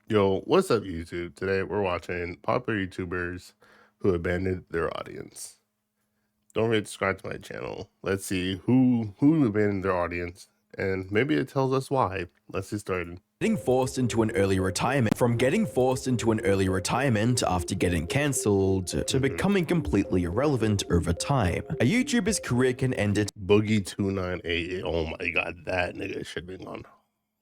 Yo, what's up, YouTube? Today we're watching popular YouTubers who abandoned their audience. Don't forget to subscribe to my channel. Let's see who abandoned their audience, and maybe it tells us why. Let's get started. Getting forced into an early retirement. From getting forced into an early retirement after getting cancelled to becoming completely irrelevant over time. A YouTuber's career can end at Boogie298. Oh my god, that nigga should have been gone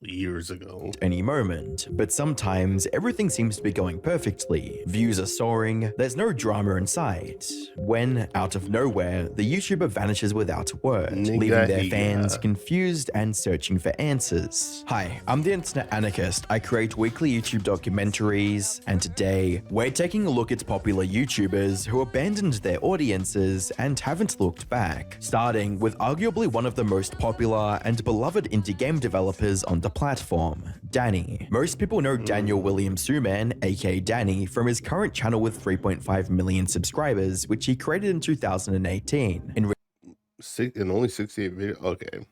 years ago. any moment, but sometimes everything seems to be going perfectly. Views are soaring, there's no drama in sight. When, out of nowhere, the YouTuber vanishes without a word, leaving their fans confused and searching for answers. Hi, I'm the Internet Anarchist. I create weekly YouTube documentaries, and today, we're taking a look at popular YouTubers who abandoned their audiences and haven't looked back. Starting with arguably one of the most popular and beloved indie game developers on the platform, Danny. Most people know Daniel William Suman, aka Danny, from his current channel with 3.5 million subscribers, which he created in 2018. In only 68 videos? Okay.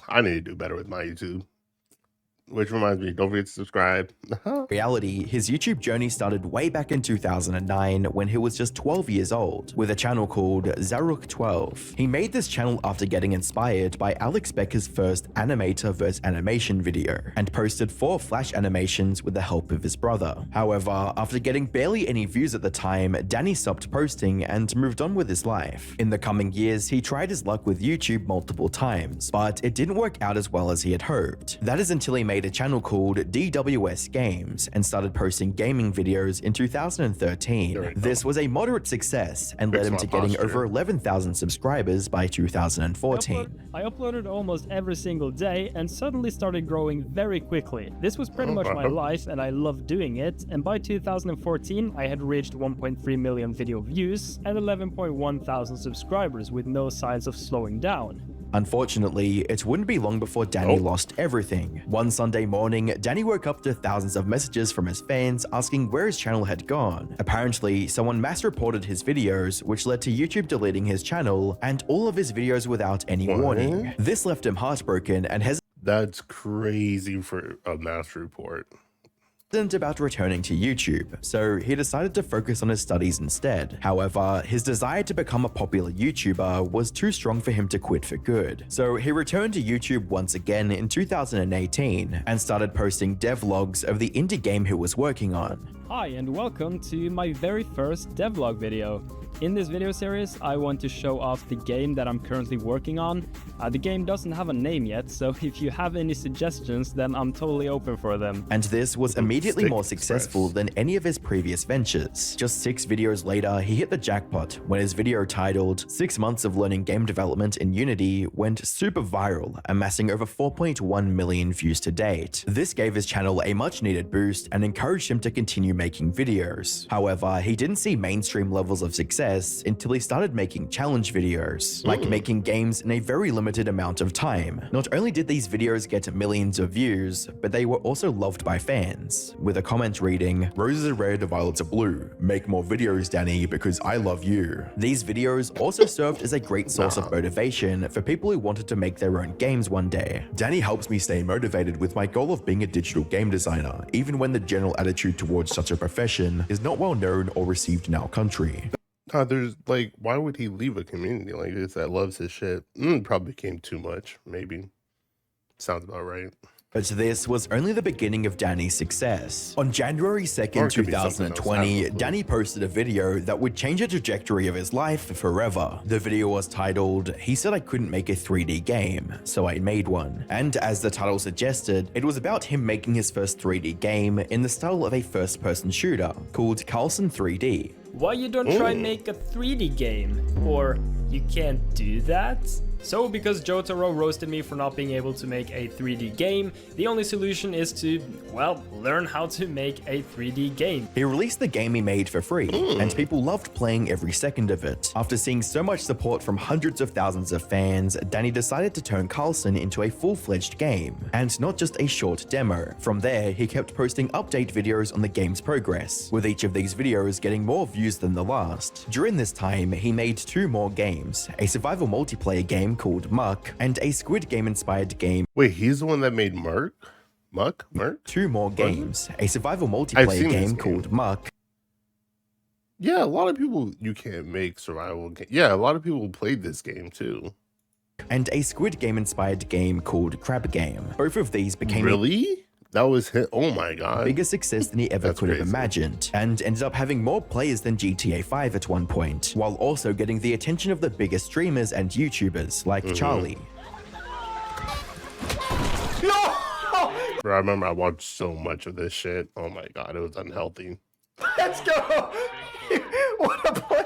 I need to do better with my YouTube. Which reminds me, don't forget to subscribe. reality, his YouTube journey started way back in 2009 when he was just 12 years old, with a channel called Zaruk12. He made this channel after getting inspired by Alex Becker's first animator vs animation video, and posted 4 flash animations with the help of his brother. However, after getting barely any views at the time, Danny stopped posting and moved on with his life. In the coming years, he tried his luck with YouTube multiple times, but it didn't work out as well as he had hoped. That is until he made a channel called DWS Games and started posting gaming videos in 2013. This was a moderate success and led him to getting over 11,000 subscribers by 2014. I uploaded almost every single day and suddenly started growing very quickly. This was pretty much my life and I loved doing it, and by 2014 I had reached 1.3 million video views and 11.1 thousand subscribers with no signs of slowing down. Unfortunately, it wouldn't be long before Danny lost everything. One Sunday morning, Danny woke up to thousands of messages from his fans asking where his channel had gone. Apparently, someone mass reported his videos, which led to YouTube deleting his channel and all of his videos without any warning. This left him heartbroken and hesitant. That's crazy for a mass report. About returning to YouTube, so he decided to focus on his studies instead. However, his desire to become a popular YouTuber was too strong for him to quit for good. So he returned to YouTube once again in 2018 and started posting devlogs of the indie game he was working on. Hi and welcome to my very first devlog video. In this video series, I want to show off the game that I'm currently working on. The game doesn't have a name yet, so if you have any suggestions, then I'm totally open for them. And this was immediately more successful than any of his previous ventures. Just 6 videos later, he hit the jackpot when his video titled 6 Months of Learning Game Development in Unity went super viral, amassing over 4.1 million views to date. This gave his channel a much needed boost and encouraged him to continue making videos. However, he didn't see mainstream levels of success until he started making challenge videos, like making games in a very limited amount of time. Not only did these videos get millions of views, but they were also loved by fans, with a comment reading, "Roses are red, violets are blue. Make more videos, Danny, because I love you." These videos also served as a great source of motivation for people who wanted to make their own games one day. Danny helps me stay motivated with my goal of being a digital game designer, even when the general attitude towards such a profession is not well known or received in our country. There's like, why would he leave a community like this that loves his shit? Probably became too much, maybe. Sounds about right. But this was only the beginning of Danny's success. On January 2nd, 2020, Danny posted a video that would change the trajectory of his life forever. The video was titled, "He said I couldn't make a 3D game, so I made one." And as the title suggested, it was about him making his first 3D game in the style of a first-person shooter called Carlson 3D. Why you don't try make a 3D game? Or you can't do that? So, because Jotaro roasted me for not being able to make a 3D game, the only solution is to, well, learn how to make a 3D game. He released the game he made for free, and people loved playing every second of it. After seeing so much support from hundreds of thousands of fans, Danny decided to turn Carlson into a full-fledged game, and not just a short demo. From there, he kept posting update videos on the game's progress, with each of these videos getting more views than the last. During this time, he made 2 more games, a survival multiplayer game called Muck, and a Squid Game inspired game. Wait, he's the one that made Muck? Muck? 2 more What? games, a survival I've multiplayer seen this game game. called Muck, Yeah, a lot of people, you can't make survival game. Yeah, a lot of people played this game too. and a Squid Game inspired game called Crab Game. Both of these became Really? That was hit. Oh my god. bigger success than he ever That's could have crazy. imagined, and ended up having more players than GTA 5 at one point, while also getting the attention of the biggest streamers and YouTubers like Charlie. Bro, I remember I watched so much of this shit. Oh my god, it was unhealthy. Let's go! What a play!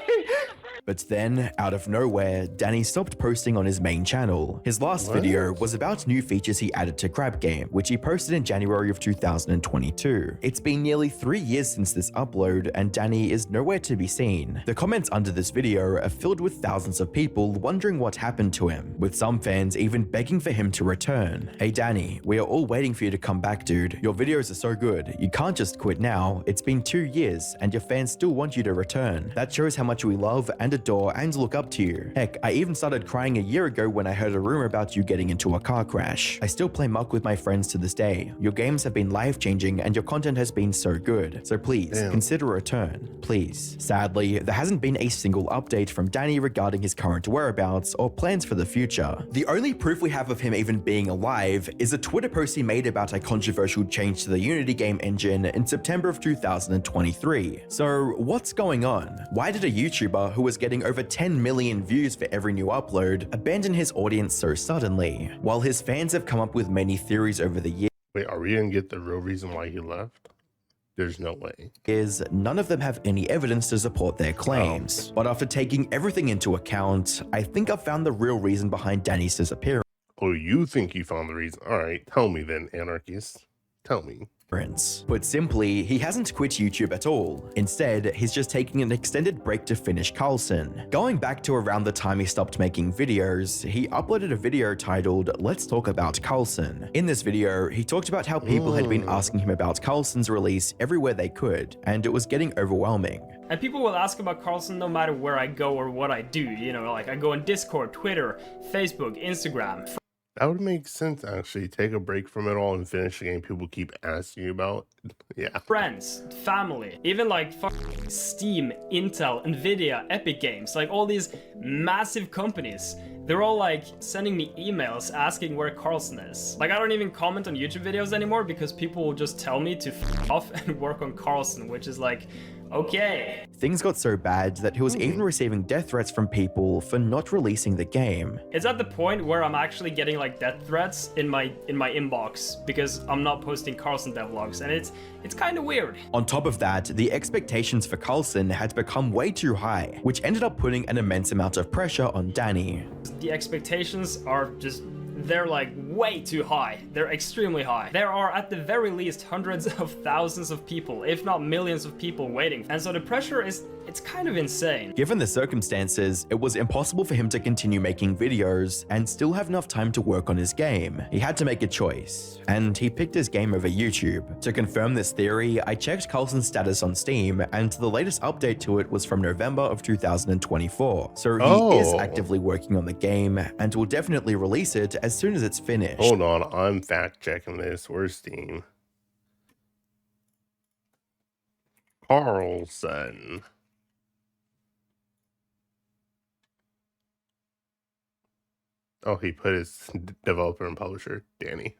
But then, out of nowhere, Danny stopped posting on his main channel. His last video was about new features he added to Crab Game, which he posted in January of 2022. It's been nearly 3 years since this upload, and Danny is nowhere to be seen. The comments under this video are filled with thousands of people wondering what happened to him, with some fans even begging for him to return. Hey Danny, we are all waiting for you to come back, dude. Your videos are so good. You can't just quit now. It's been 2 years, and your fans still want you to return. That shows how much we love and adore and look up to you. Heck, I even started crying a year ago when I heard a rumor about you getting into a car crash. I still play Muck with my friends to this day. Your games have been life-changing and your content has been so good. So please, consider a return. Please. Sadly, there hasn't been a single update from Danny regarding his current whereabouts or plans for the future. The only proof we have of him even being alive is a Twitter post he made about a controversial change to the Unity game engine in September of 2023. So what's going on? Why did a YouTuber who was getting over 10 million views for every new upload abandon his audience so suddenly? While his fans have come up with many theories over the Wait, are we gonna get the real reason why he left? There's no way. years, none of them have any evidence to support their claims. But after taking everything into account, I think I've found the real reason behind Danny's disappearance. Oh, you think you found the reason? All right, tell me then, anarchist. Tell me. Put simply, he hasn't quit YouTube at all. Instead, he's just taking an extended break to finish Carlson. Going back to around the time he stopped making videos, he uploaded a video titled Let's Talk About Carlson. In this video, he talked about how people had been asking him about Carlson's release everywhere they could, and it was getting overwhelming. And people will ask about Carlson no matter where I go or what I do, you know, like I go on Discord, Twitter, Facebook, Instagram. That would make sense, actually. Take a break from it all and finish the game people keep asking you about. Yeah. Friends, family, even like Steam, Intel, Nvidia, Epic Games, like all these massive companies. They're all like sending me emails asking where Carlson is. Like I don't even comment on YouTube videos anymore because people will just tell me to f off and work on Carlson, which is like, okay. Things got so bad that he was even receiving death threats from people for not releasing the game. It's at the point where I'm actually getting like death threats in my inbox because I'm not posting Carlson devlogs, and it's kind of weird. On top of that, the expectations for Carlson had become way too high, which ended up putting an immense amount of pressure on Danny. The expectations are just, they're like way too high. They're extremely high. There are at the very least hundreds of thousands of people, if not millions of people waiting. And so the pressure is, it's kind of insane. Given the circumstances, it was impossible for him to continue making videos and still have enough time to work on his game. He had to make a choice, and he picked his game over YouTube. To confirm this theory, I checked Carlson's status on Steam, and the latest update to it was from November of 2024. So he is actively working on the game and will definitely release it as soon as it's finished. Hold on, I'm fact checking this. Where's Steam? Carlson. Oh, he put his developer and publisher, Danny.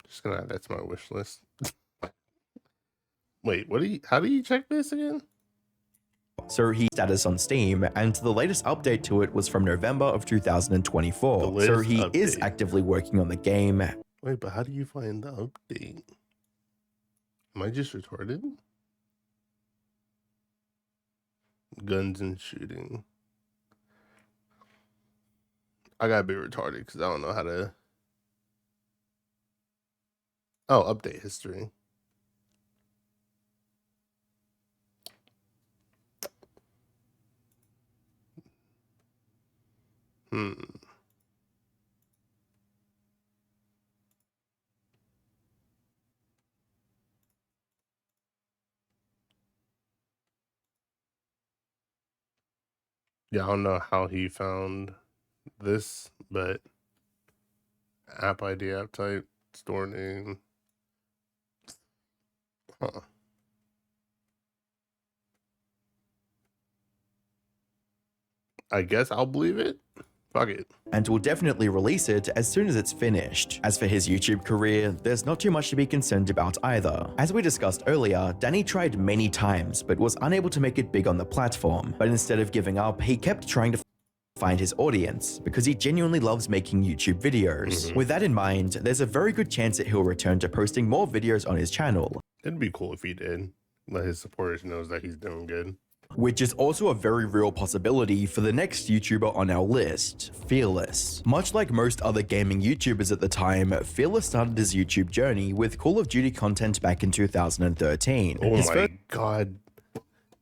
Just gonna add that to my wish list. Wait, how do you check this again? So he status on Steam, and the latest update to it was from November of 2024. So he is actively working on the game. Wait, but how do you find the update? Am I just retarded? Guns and shooting. I gotta be retarded because I don't know how to. Oh, update history. Yeah, I don't know how he found this, but app ID, app type, store name. Huh. I guess I'll believe it. Fuck it. And will definitely release it as soon as it's finished. As for his YouTube career, there's not too much to be concerned about either. As we discussed earlier, Danny tried many times but was unable to make it big on the platform. But instead of giving up, he kept trying to find his audience because he genuinely loves making YouTube videos. With that in mind, there's a very good chance that he'll return to posting more videos on his channel. It'd be cool if he did. Let his supporters know that he's doing good. Which is also a very real possibility for the next YouTuber on our list, Fearless. Much like most other gaming YouTubers at the time, Fearless started his YouTube journey with Call of Duty content back in 2013. Oh His my god.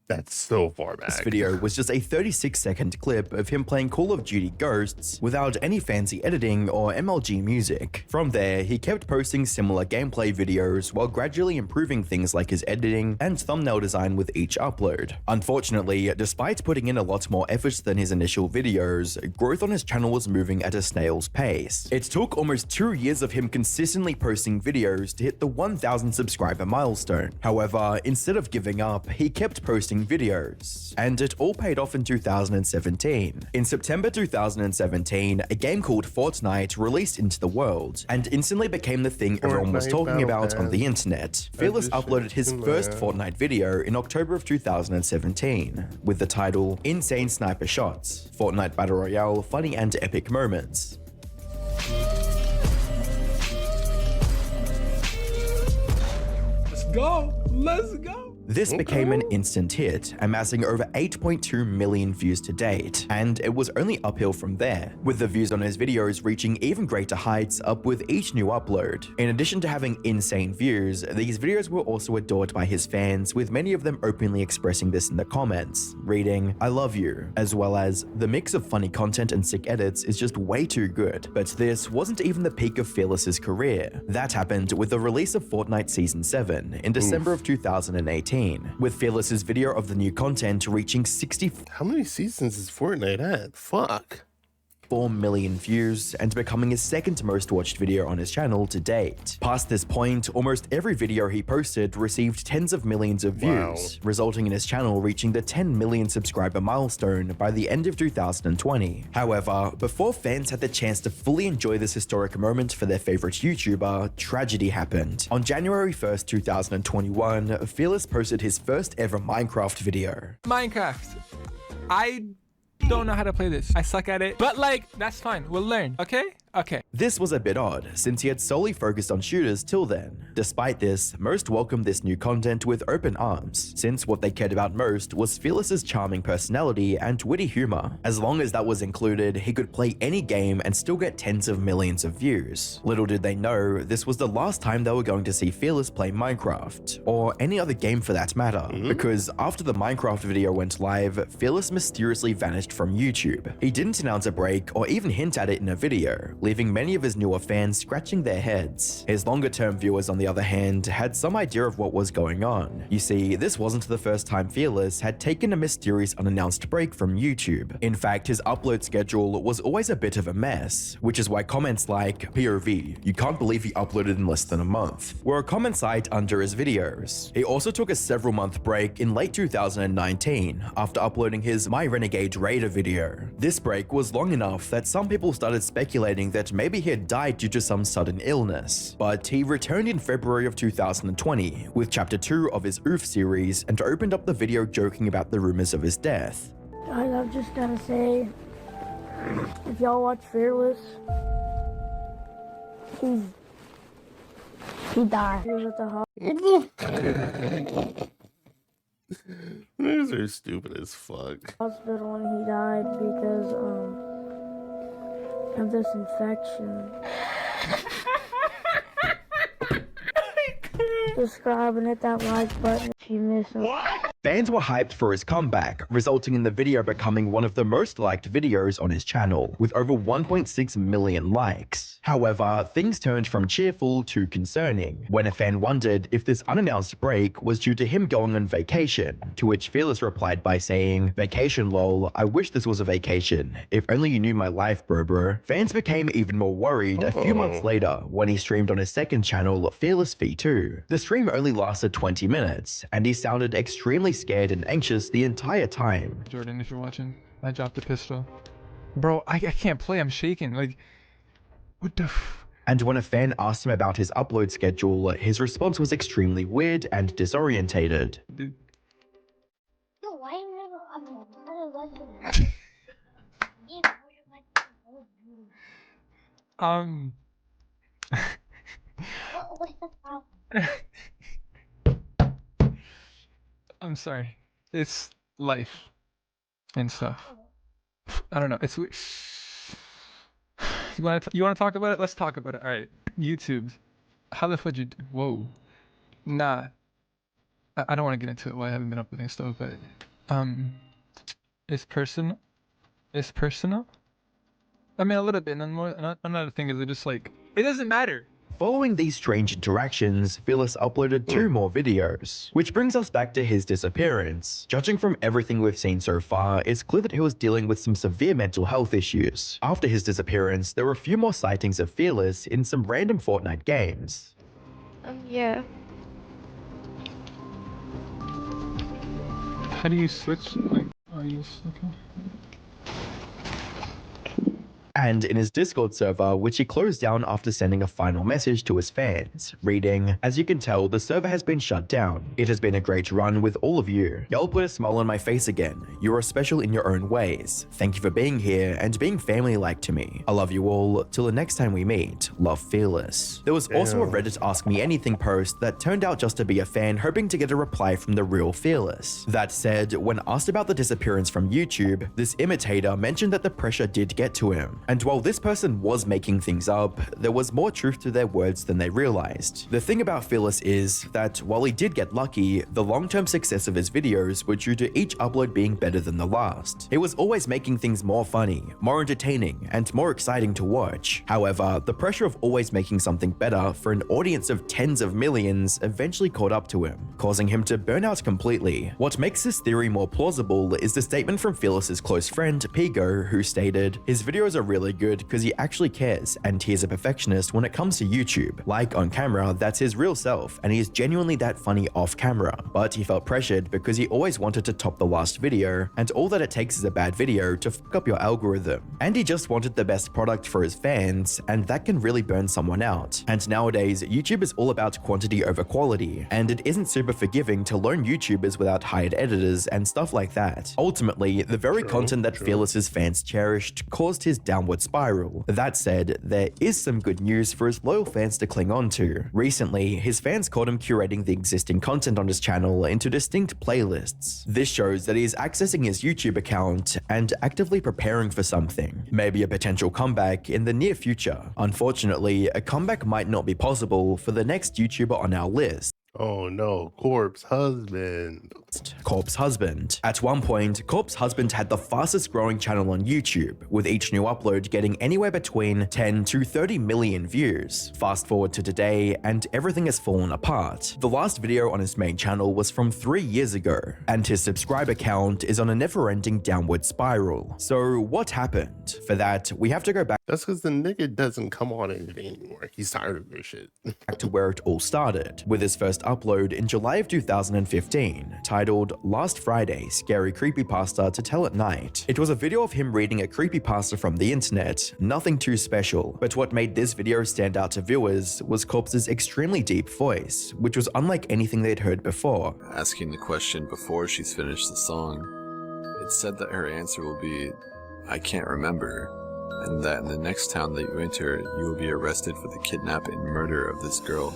That's so far back. This video was just a 36-second clip of him playing Call of Duty Ghosts without any fancy editing or MLG music. From there, he kept posting similar gameplay videos while gradually improving things like his editing and thumbnail design with each upload. Unfortunately, despite putting in a lot more efforts than his initial videos, growth on his channel was moving at a snail's pace. It took almost 2 years of him consistently posting videos to hit the 1,000 subscriber milestone. However, instead of giving up, he kept posting videos, and it all paid off in 2017. In September 2017, a game called Fortnite released into the world, and instantly became the thing everyone was talking about on the internet. Fearless uploaded his first Fortnite video in October of 2017, with the title Insane Sniper Shots, Fortnite Battle Royale, Funny and Epic Moments. Let's go! Let's go! This became an instant hit, amassing over 8.2 million views to date, and it was only uphill from there, with the views on his videos reaching even greater heights up with each new upload. In addition to having insane views, these videos were also adored by his fans, with many of them openly expressing this in the comments, reading, "I love you," as well as, "The mix of funny content and sick edits is just way too good." But this wasn't even the peak of Fearless's career. That happened with the release of Fortnite Season 7 in December of 2018. With Fearless's video of the new content reaching 64 How many seasons is Fortnite at? Fuck. million views and becoming his second most watched video on his channel to date. Past this point, almost every video he posted received tens of millions of views, resulting in his channel reaching the 10 million subscriber milestone by the end of 2020. However, before fans had the chance to fully enjoy this historic moment for their favorite YouTuber, tragedy happened. On January 1st, 2021, Fearless posted his first ever Minecraft video. Minecraft. I don't know how to play this. I suck at it. But like, that's fine. We'll learn. Okay? Okay. This was a bit odd, since he had solely focused on shooters till then. Despite this, most welcomed this new content with open arms, since what they cared about most was Fearless's charming personality and witty humor. As long as that was included, he could play any game and still get tens of millions of views. Little did they know, this was the last time they were going to see Fearless play Minecraft, or any other game for that matter, because after the Minecraft video went live, Fearless mysteriously vanished from YouTube. He didn't announce a break or even hint at it in a video, leaving many of his newer fans scratching their heads. His longer-term viewers, on the other hand, had some idea of what was going on. You see, this wasn't the first time Fearless had taken a mysterious unannounced break from YouTube. In fact, his upload schedule was always a bit of a mess, which is why comments like, "POV, you can't believe he uploaded in less than a month," were a comment site under his videos. He also took a several-month break in late 2019 after uploading his My Renegade Raider video. This break was long enough that some people started speculating that maybe he had died due to some sudden illness, but he returned in February of 2020 with chapter 2 of his Oof series and opened up the video joking about the rumors of his death. Guys, I've just gotta say, if y'all watch Fearless, he died. He was at the These are stupid as fuck. hospital and he died because of this infection. Subscribe and hit that like button if you miss him. Fans were hyped for his comeback, resulting in the video becoming one of the most liked videos on his channel, with over 1.6 million likes. However, things turned from cheerful to concerning, when a fan wondered if this unannounced break was due to him going on vacation, to which Fearless replied by saying, "Vacation lol, I wish this was a vacation. If only you knew my life, bro." Fans became even more worried a few months later when he streamed on his second channel, Fearless V2. The stream only lasted 20 minutes, and he sounded extremely scared and anxious the entire time. Jordan, if you're watching, I dropped the pistol. Bro, I can't play, I'm shaking. Like, what the f... And when a fan asked him about his upload schedule, his response was extremely weird and disorientated. Dude. No, why you never What's the problem? I'm sorry. It's life and stuff. I don't know. It's weird. You want to talk about it? Let's talk about it. All right. YouTube. How the fuck you do? Whoa. Nah. I don't want to get into it. Why I haven't been uploading stuff, but it's personal. It's personal. I mean, a little bit. And more. Another thing is, it just like it doesn't matter. Following these strange interactions, Fearless uploaded 2 more videos, which brings us back to his disappearance. Judging from everything we've seen so far, it's clear that he was dealing with some severe mental health issues. After his disappearance, there were a few more sightings of Fearless in some random Fortnite games. Yeah. How do you switch? Like, are you okay? And in his Discord server, which he closed down after sending a final message to his fans, reading, "As you can tell, the server has been shut down. It has been a great run with all of you. Y'all put a smile on my face again. You are special in your own ways. Thank you for being here and being family-like to me. I love you all. Till the next time we meet, love, Fearless." There was also a Reddit Ask Me Anything post that turned out just to be a fan hoping to get a reply from the real Fearless. That said, when asked about the disappearance from YouTube, this imitator mentioned that the pressure did get to him. And while this person was making things up, there was more truth to their words than they realized. The thing about Fearless is that while he did get lucky, the long-term success of his videos were due to each upload being better than the last. He was always making things more funny, more entertaining, and more exciting to watch. However, the pressure of always making something better for an audience of tens of millions eventually caught up to him, causing him to burn out completely. What makes this theory more plausible is the statement from Fearless's close friend, Pigo, who stated, "His videos are really good because he actually cares, and he is a perfectionist when it comes to YouTube. Like on camera, that's his real self, and he is genuinely that funny off camera. But he felt pressured because he always wanted to top the last video, and all that it takes is a bad video to fuck up your algorithm. And he just wanted the best product for his fans, and that can really burn someone out. And nowadays, YouTube is all about quantity over quality, and it isn't super forgiving to learn YouTubers without hired editors and stuff like that. Ultimately, the very content that Fearless's fans cherished caused his downward spiral. That said, there is some good news for his loyal fans to cling on to. Recently, his fans caught him curating the existing content on his channel into distinct playlists. This shows that he is accessing his YouTube account and actively preparing for something, maybe a potential comeback in the near future. Unfortunately, a comeback might not be possible for the next YouTuber on our list. Oh no, Corpse Husband. Corpse Husband. At one point, Corpse Husband had the fastest growing channel on YouTube, with each new upload getting anywhere between 10 to 30 million views. Fast forward to today, and everything has fallen apart. The last video on his main channel was from 3 years ago, and his subscriber count is on a never-ending downward spiral. So what happened? For that, we have to go back That's because the nigga doesn't come on anything anymore. He's tired of this shit. to where it all started, with his first upload in July of 2015, titled Last Friday, Scary Creepypasta to Tell at Night. It was a video of him reading a creepypasta from the internet, nothing too special, but what made this video stand out to viewers was Corpse's extremely deep voice, which was unlike anything they'd heard before. Asking the question before she's finished the song, it's said that her answer will be, "I can't remember," and that in the next town that you enter, you will be arrested for the kidnap and murder of this girl.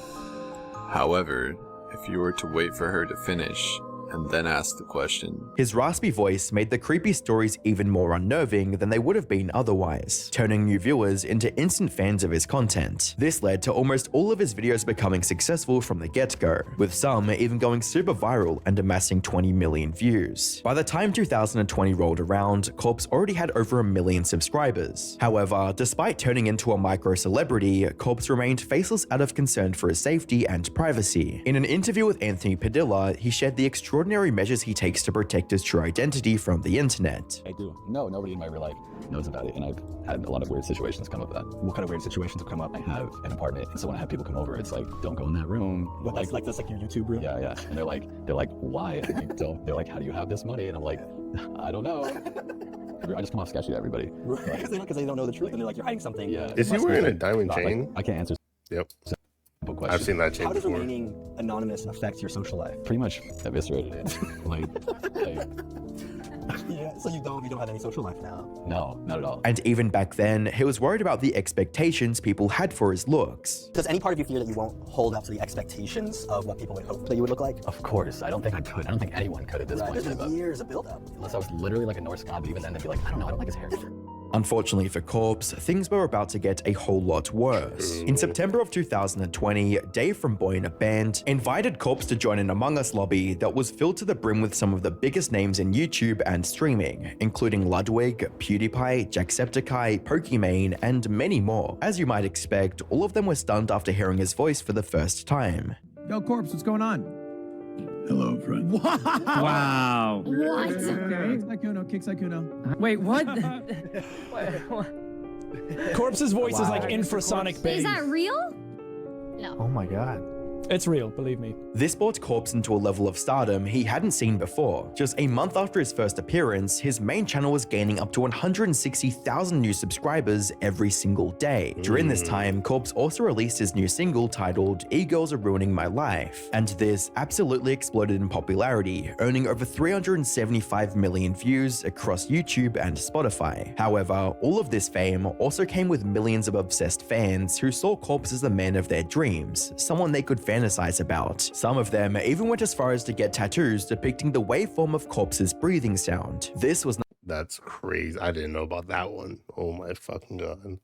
However, if you were to wait for her to finish, and then ask the question. His raspy voice made the creepy stories even more unnerving than they would have been otherwise, turning new viewers into instant fans of his content. This led to almost all of his videos becoming successful from the get-go, with some even going super viral and amassing 20 million views. By the time 2020 rolled around, Corpse already had over 1 million subscribers. However, despite turning into a micro-celebrity, Corpse remained faceless out of concern for his safety and privacy. In an interview with Anthony Padilla, he shared the extraordinary measures he takes to protect his true identity from the internet. I do. No, nobody in my real life knows about it, and I've had a lot of weird situations come up with that. What kind of weird situations have come up? I have an apartment, and so when I have people come over, it's like, don't go in that room. What, like that's like your YouTube room? Yeah, yeah. And they're like, why? And I don't. They're like, how do you have this money? And I'm like, I don't know. I just come off sketchy to everybody. Because they don't know the truth, and they're like, you're hiding something. Yeah. Is he wearing a diamond chain? I can't answer. Yep. Simple questions. I've seen that chain How does before. remaining anonymous affect your social life? Pretty much eviscerated it. like, Yeah, so you don't have any social life now. no, not at all. And even back then, he was worried about the expectations people had for his looks. Does any part of you fear that you won't hold up to the expectations of what people would hope that you would look like? Of course, I don't think I could. I don't think anyone could at this point. There's but- been years of build-up. Unless I was literally like a Norse god, but even then they'd be like, I don't know, I don't like his hair. Unfortunately for Corpse, things were about to get a whole lot worse. In September of 2020, Dave from Boy in a Band invited Corpse to join an Among Us lobby that was filled to the brim with some of the biggest names in YouTube and streaming, including Ludwig, PewDiePie, Jacksepticeye, Pokimane, and many more. As you might expect, all of them were stunned after hearing his voice for the first time. Yo, Corpse, what's going on? Hello, friend. Wow. What? Kicks Kuno. Wait, what? Corpse's voice is like infrasonic bass. Is that real? No. Oh my god. It's real, believe me. This brought Corpse into a level of stardom he hadn't seen before. Just a month after his first appearance, his main channel was gaining up to 160,000 new subscribers every single day. During this time, Corpse also released his new single titled E-Girls Are Ruining My Life, and this absolutely exploded in popularity, earning over 375 million views across YouTube and Spotify. However, all of this fame also came with millions of obsessed fans who saw Corpse as the man of their dreams, someone they could fantasize about. Some of them even went as far as to get tattoos depicting the waveform of Corpse's breathing sound. This was That's crazy. I didn't know about that one. Oh my fucking god.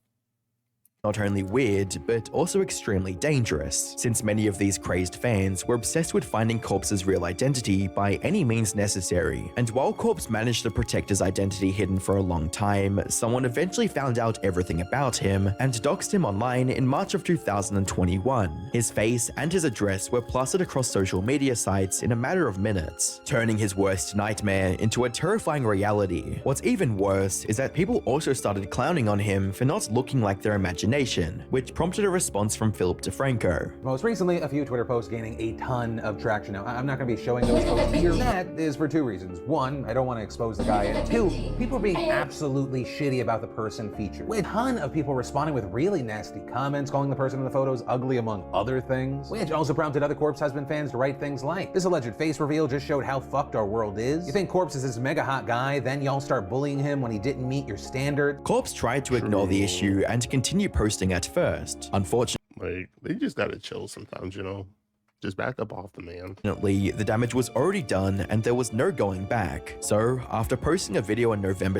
not only weird, but also extremely dangerous, since many of these crazed fans were obsessed with finding Corpse's real identity by any means necessary. And while Corpse managed to protect his identity hidden for a long time, someone eventually found out everything about him and doxed him online in March of 2021. His face and his address were plastered across social media sites in a matter of minutes, turning his worst nightmare into a terrifying reality. What's even worse is that people also started clowning on him for not looking like their imagination, which prompted a response from Philip DeFranco. Most recently, a few Twitter posts gaining a ton of traction. Now, I'm not going to be showing those posts here. That is for two reasons. One, I don't want to expose the guy, and two, people are being absolutely shitty about the person featured. With a ton of people responding with really nasty comments, calling the person in the photos ugly, among other things, which also prompted other Corpse Husband fans to write things like, this alleged face reveal just showed how fucked our world is. You think Corpse is this mega hot guy, then y'all start bullying him when he didn't meet your standard. Corpse tried to ignore the issue and continue posting at first. Unfortunately, Like, they just gotta chill sometimes, you know? Just back up off the man. the damage was already done and there was no going back. So, after posting a video in November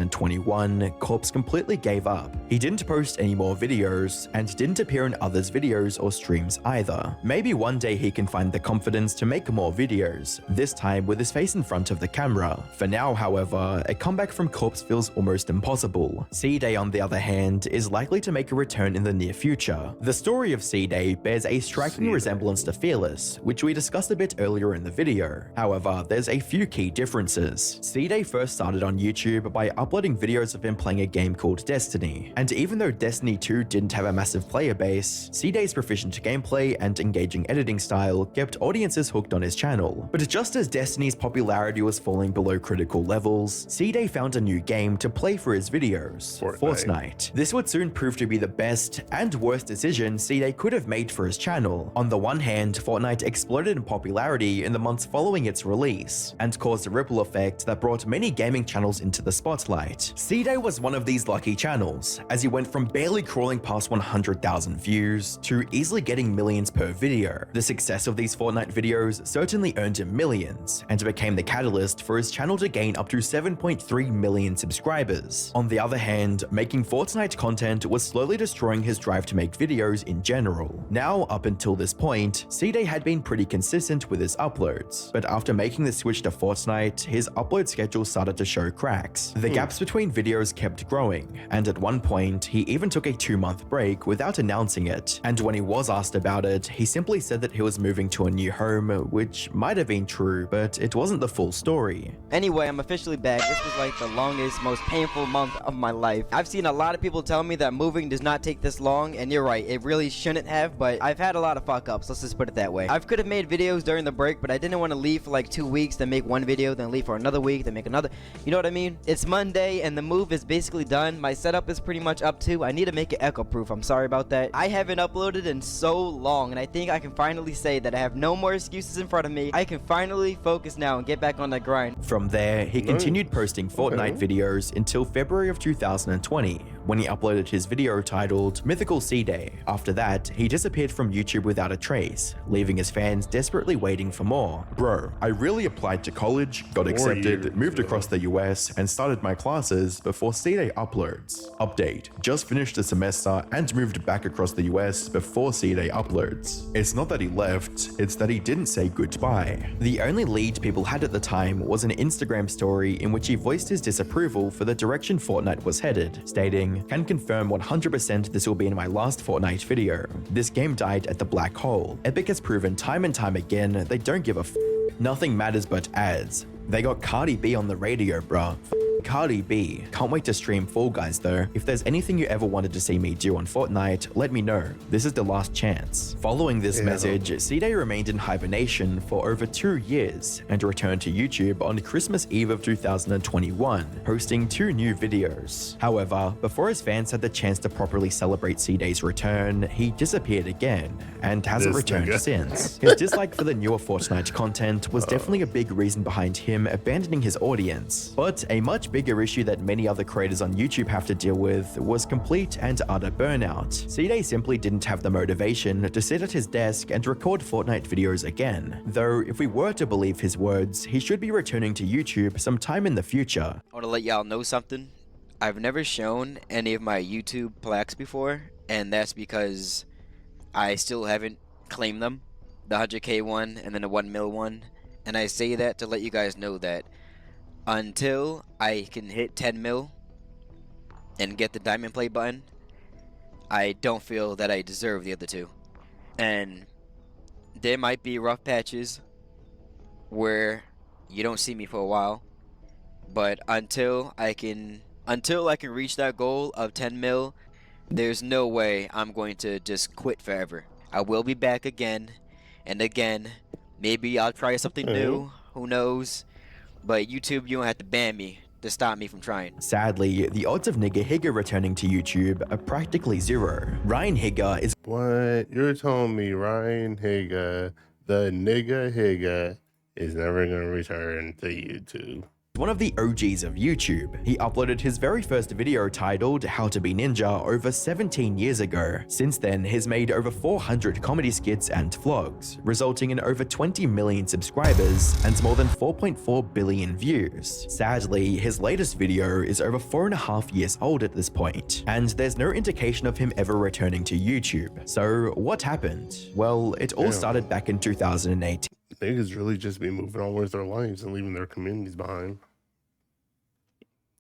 2021, Corpse completely gave up. He didn't post any more videos and didn't appear in others' videos or streams either. Maybe one day he can find the confidence to make more videos, this time with his face in front of the camera. For now, however, a comeback from Corpse feels almost impossible. C-Day, on the other hand, is likely to make a return in the near future. The story of C-Day bears a striking resemblance to Fearless, which we discussed a bit earlier in the video. However, there's a few key differences. C-Day first started on YouTube by uploading videos of him playing a game called Destiny, and even though Destiny 2 didn't have a massive player base, C-Day's proficient gameplay and engaging editing style kept audiences hooked on his channel. But just as Destiny's popularity was falling below critical levels, C-Day found a new game to play for his videos, Fortnite. This would soon prove to be the best and worst decision C-Day could have made for his channel. On the one hand, hand, Fortnite exploded in popularity in the months following its release, and caused a ripple effect that brought many gaming channels into the spotlight. C-Day was one of these lucky channels, as he went from barely crawling past 100,000 views to easily getting millions per video. The success of these Fortnite videos certainly earned him millions, and became the catalyst for his channel to gain up to 7.3 million subscribers. On the other hand, making Fortnite content was slowly destroying his drive to make videos in general. Now, up until this point, C-Day had been pretty consistent with his uploads, but after making the switch to Fortnite, his upload schedule started to show cracks. The gaps between videos kept growing, and at one point, he even took a 2-month break without announcing it, and when he was asked about it, he simply said that he was moving to a new home, which might have been true, but it wasn't the full story. Anyway, I'm officially back. This was like the longest, most painful month of my life. I've seen a lot of people tell me that moving does not take this long, and you're right, it really shouldn't have, but I've had a lot of fuck-ups, let's just put it that way. I could have made videos during the break, but I didn't want to leave for like 2 weeks, then make one video, then leave for another week, then make another. You know what I mean? It's Monday, and the move is basically done. My setup is pretty much up too. I need to make it echo-proof. I'm sorry about that. I haven't uploaded in so long, and I think I can finally say that I have no more excuses in front of me. I can finally focus now and get back on the grind. From there, he continued posting Fortnite videos until February of 2020, when he uploaded his video titled Mythical C-Day. After that, he disappeared from YouTube without a trace, leaving his fans desperately waiting for more. Bro, I really applied to college, got accepted, moved across the US, and started my classes before C-Day uploads. Update, just finished the semester and moved back across the US before C-Day uploads. It's not that he left, it's that he didn't say goodbye. The only lead people had at the time was an Instagram story in which he voiced his disapproval for the direction Fortnite was headed, stating, "Can confirm 100% this will be in my last Fortnite video. This game died at the black hole. Epic has proven time and time again they don't give a f. Nothing matters but ads. They got Cardi B on the radio, bruh. Cardi B. Can't wait to stream Fall Guys though. If there's anything you ever wanted to see me do on Fortnite, let me know. This is the last chance." Following this message, C-Day remained in hibernation for over 2 years and returned to YouTube on Christmas Eve of 2021, posting 2 new videos. However, before his fans had the chance to properly celebrate C-Day's return, he disappeared again and hasn't returned since. His dislike for the newer Fortnite content was definitely a big reason behind him abandoning his audience, but a much bigger issue that many other creators on YouTube have to deal with was complete and utter burnout. C-Day simply didn't have the motivation to sit at his desk and record Fortnite videos again, though if we were to believe his words, he should be returning to YouTube sometime in the future. I want to let y'all know something. I've never shown any of my YouTube plaques before, and that's because I still haven't claimed them. The 100K one and then the 1 mil one. And I say that to let you guys know that until I can hit 10 mil and get the diamond play button, I don't feel that I deserve the other 2. And there might be rough patches where you don't see me for a while, but until I can reach that goal of 10 mil, there's no way I'm going to just quit forever. I will be back again and again. Maybe I'll try something new, who knows? But YouTube, you don't have to ban me to stop me from trying. Sadly, the odds of Nigga Higga returning to YouTube are practically zero. Ryan Higga is— What? You're telling me Ryan Higga, the Nigga Higga, is never going to return to YouTube? one of the OGs of YouTube. He uploaded his very first video titled How to Be Ninja over 17 years ago. Since then, he's made over 400 comedy skits and vlogs, resulting in over 20 million subscribers and more than 4.4 billion views. Sadly, his latest video is over 4.5 years old at this point, and there's no indication of him ever returning to YouTube. So what happened? Well, it all started back in 2018. Niggas really just be moving on with their lives and leaving their communities behind.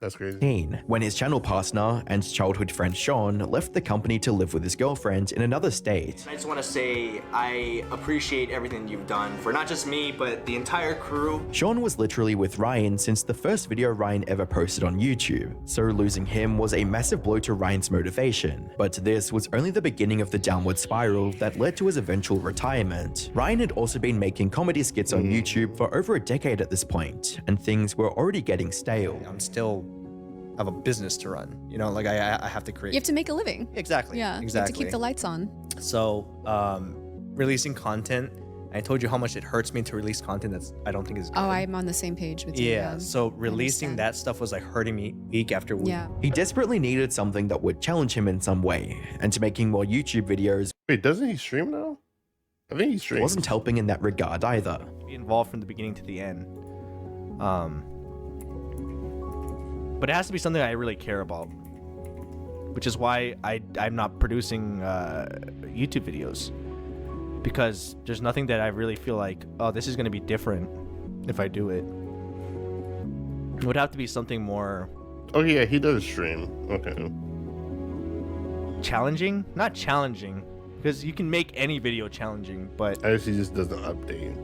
That's crazy. When his channel partner and childhood friend Sean left the company to live with his girlfriend in another state. I just want to say I appreciate everything you've done for not just me, but the entire crew. Sean was literally with Ryan since the first video Ryan ever posted on YouTube, so losing him was a massive blow to Ryan's motivation. But this was only the beginning of the downward spiral that led to his eventual retirement. Ryan had also been making comedy skits on YouTube for over a decade at this point, and things were already getting stale. I'm still have a business to run, you know, like I have to create. You have to make a living. Exactly. Yeah. Exactly. You have to keep the lights on. So releasing content. I told you how much it hurts me to release content that's I don't think is good. Oh, I'm on the same page with you. Yeah, so releasing that stuff was like hurting me week after week. Yeah. He desperately needed something that would challenge him in some way, and to making more YouTube videos Wait, doesn't he stream now? I think he streams. wasn't helping in that regard either. Be involved from the beginning to the end. But it has to be something I really care about, which is why I'm not producing YouTube videos, because there's nothing that I really feel like, oh, this is going to be different if I do it. It would have to be something more Oh yeah, he does stream. Okay. challenging. Not challenging, because you can make any video challenging, but I guess he just doesn't update.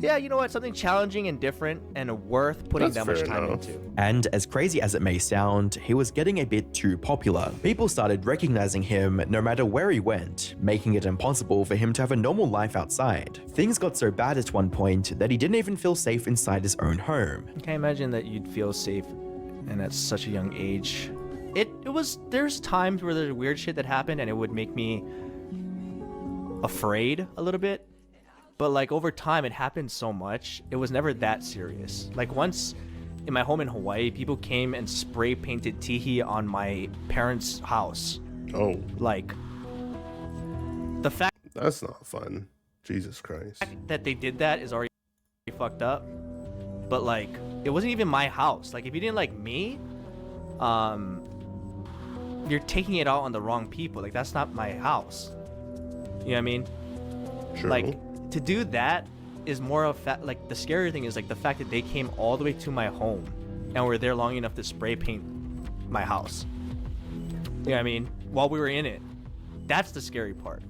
yeah, you know what? Something challenging and different and worth putting That's that much fair time enough. into. And as crazy as it may sound, he was getting a bit too popular. People started recognizing him no matter where he went, making it impossible for him to have a normal life outside. Things got so bad at one point that he didn't even feel safe inside his own home. I can't imagine that you'd feel safe and at such a young age. There's times where there's weird shit that happened and it would make me afraid a little bit. But like over time, it happened so much, it was never that serious. Like once in my home in Hawaii, people came and spray painted Tihi on my parents' house. Oh. Like the fact That's not fun. Jesus Christ. that they did that is already fucked up. But like it wasn't even my house. Like if you didn't like me, you're taking it out on the wrong people. Like that's not my house. You know what I mean? True. Like to do that is more of like the scary thing is like the fact that they came all the way to my home and were there long enough to spray paint my house. You know what I mean? While we were in it. That's the scary part.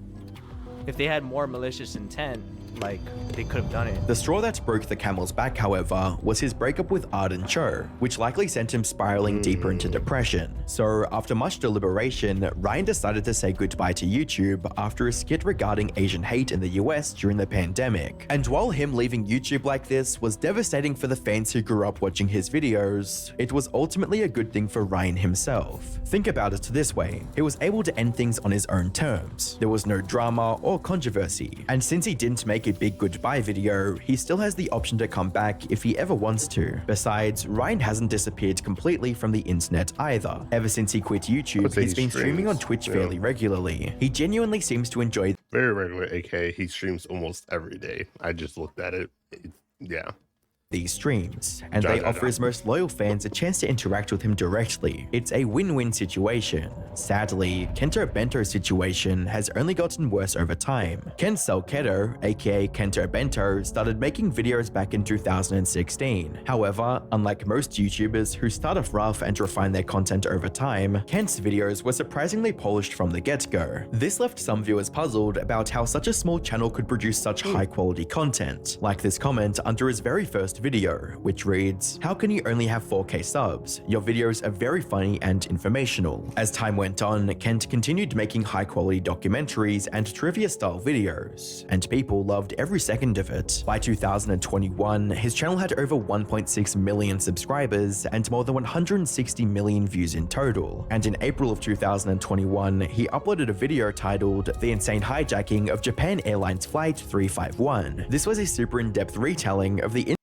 If they had more malicious intent, like they could have done it. The straw that broke the camel's back, however, was his breakup with Arden Cho, which likely sent him spiraling deeper into depression. So after much deliberation, Ryan decided to say goodbye to YouTube after a skit regarding Asian hate in the US during the pandemic. And while him leaving YouTube like this was devastating for the fans who grew up watching his videos, it was ultimately a good thing for Ryan himself. Think about it this way, he was able to end things on his own terms. There was no drama or controversy, and since he didn't make a big goodbye video, he still has the option to come back if he ever wants to. Besides, Ryan hasn't disappeared completely from the internet either. Ever since he quit YouTube, he's been streaming on Twitch fairly regularly. He genuinely seems to enjoy Very regular, aka he streams almost every day. I just looked at it. Yeah. these streams, and they offer his most loyal fans a chance to interact with him directly. It's a win-win situation. Sadly, Kento Bento's situation has only gotten worse over time. Ken Salketo, aka Kento Bento, started making videos back in 2016. However, unlike most YouTubers who start off rough and refine their content over time, Kent's videos were surprisingly polished from the get-go. This left some viewers puzzled about how such a small channel could produce such high-quality content, like this comment under his very first video, which reads, "How can you only have 4K subs? Your videos are very funny and informational." As time went on, Kent continued making high-quality documentaries and trivia-style videos, and people loved every second of it. By 2021, his channel had over 1.6 million subscribers and more than 160 million views in total. And in April of 2021, he uploaded a video titled "The Insane Hijacking of Japan Airlines Flight 351." This was a super in-depth retelling of the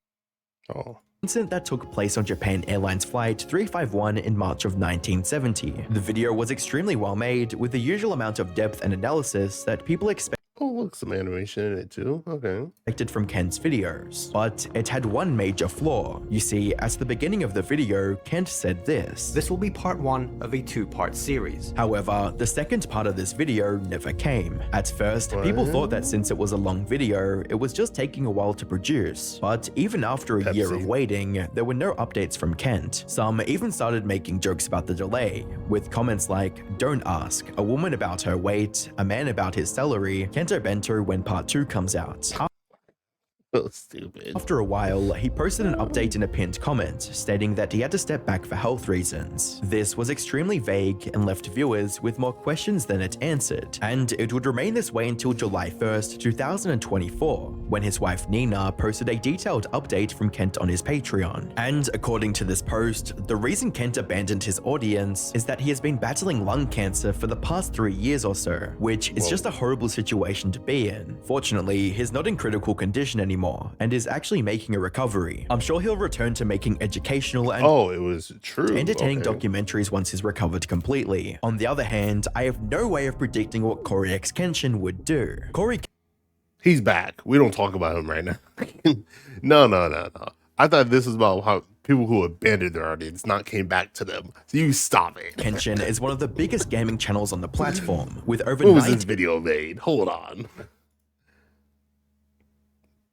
incident that took place on Japan Airlines Flight 351 in March of 1970. The video was extremely well made, with the usual amount of depth and analysis that people expect. Oh, look, some animation in it too. Okay. Expected from Kent's videos, but it had one major flaw. You see, at the beginning of the video, Kent said this: "This will be part one of a two-part series." However, the second part of this video never came. At first, people thought that since it was a long video, it was just taking a while to produce. But even after a year of waiting, there were no updates from Kent. Some even started making jokes about the delay, with comments like, "Don't ask, a woman about her weight, a man about his salary, Kento Bento when part 2 comes out." So stupid. After a while, he posted an update in a pinned comment stating that he had to step back for health reasons. This was extremely vague and left viewers with more questions than it answered, and it would remain this way until July 1st, 2024, when his wife Nina posted a detailed update from Kent on his Patreon. And according to this post, the reason Kent abandoned his audience is that he has been battling lung cancer for the past 3 years or so, which is just a horrible situation to be in. Fortunately, he's not in critical condition anymore and is actually making a recovery. I'm sure he'll return to making educational and it was true. entertaining documentaries once he's recovered completely. On the other hand, I have no way of predicting what Cory X Kenshin would do. He's back. We don't talk about him right now. No. I thought this was about how people who abandoned their audience not came back to them. So you stop it. Kenshin is one of the biggest gaming channels on the platform, with over When was this video made? Hold on.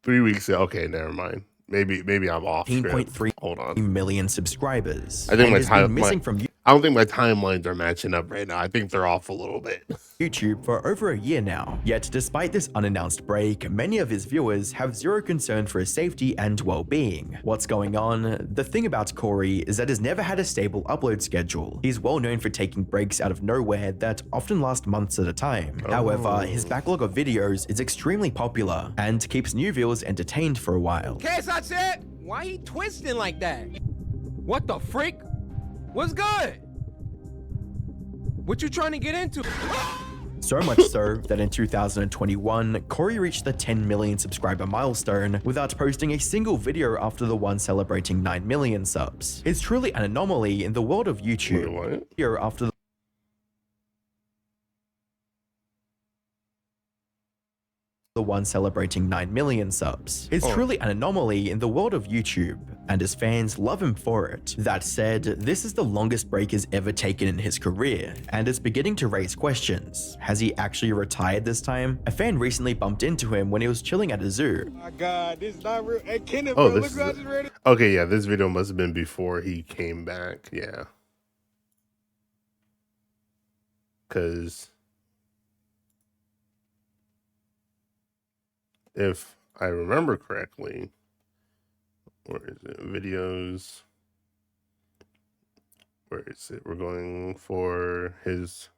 3 weeks ago. Okay, never mind. Maybe I'm off. 19.3 million subscribers. I think and has been missing from I don't think my timelines are matching up right now. I think they're off a little bit. YouTube for over a year now. Yet despite this unannounced break, many of his viewers have zero concern for his safety and well-being. What's going on? The thing about Cory is that he's never had a stable upload schedule. He's well known for taking breaks out of nowhere that often last months at a time. However, his backlog of videos is extremely popular and keeps new viewers entertained for a while. KSI, why he twisting like that? What the freak? What's good? What you trying to get into? So much so that in 2021, Cory reached the 10 million subscriber milestone without posting a single video after the one celebrating 9 million subs. It's truly an anomaly in the world of YouTube. Here after the one celebrating 9 million subs. It's truly an anomaly in the world of YouTube, and his fans love him for it. That said, this is the longest break he's ever taken in his career, and it's beginning to raise questions. Has he actually retired this time? A fan recently bumped into him when he was chilling at a zoo. Oh my God, this is not real. Hey, Kenneth, Oh, bro, this look what I is just read. okay. Yeah, this video must have been before he came back. Yeah, because if I remember correctly, where is it? Videos. Where is it? We're going for his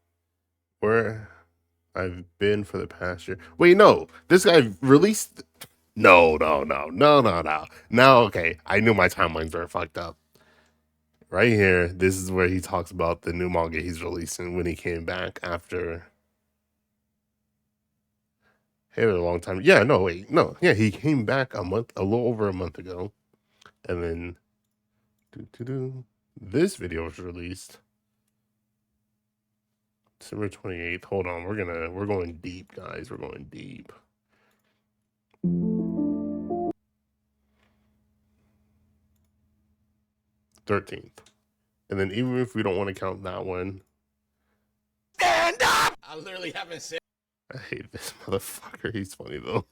where I've been for the past year. Wait, no, this guy released. No. Now, okay, I knew my timelines were fucked up. Right here, this is where he talks about the new manga he's releasing when he came back after. Hey, a long time. Yeah, no, wait, no, yeah, he came back a little over a month ago, and then this video was released December 28th. Hold on, we're going deep, guys. We're going deep. $13th, and then even if we don't want to count that one, Stand up! I literally haven't said. I hate this motherfucker. He's funny though.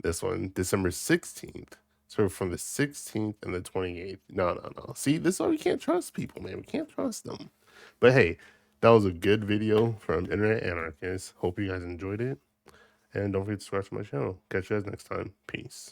This one, December 16th. So from the 16th and the 28th. No. See, this is why we can't trust people, man. We can't trust them. But hey, that was a good video from Internet Anarchist. Hope you guys enjoyed it. And don't forget to subscribe to my channel. Catch you guys next time. Peace.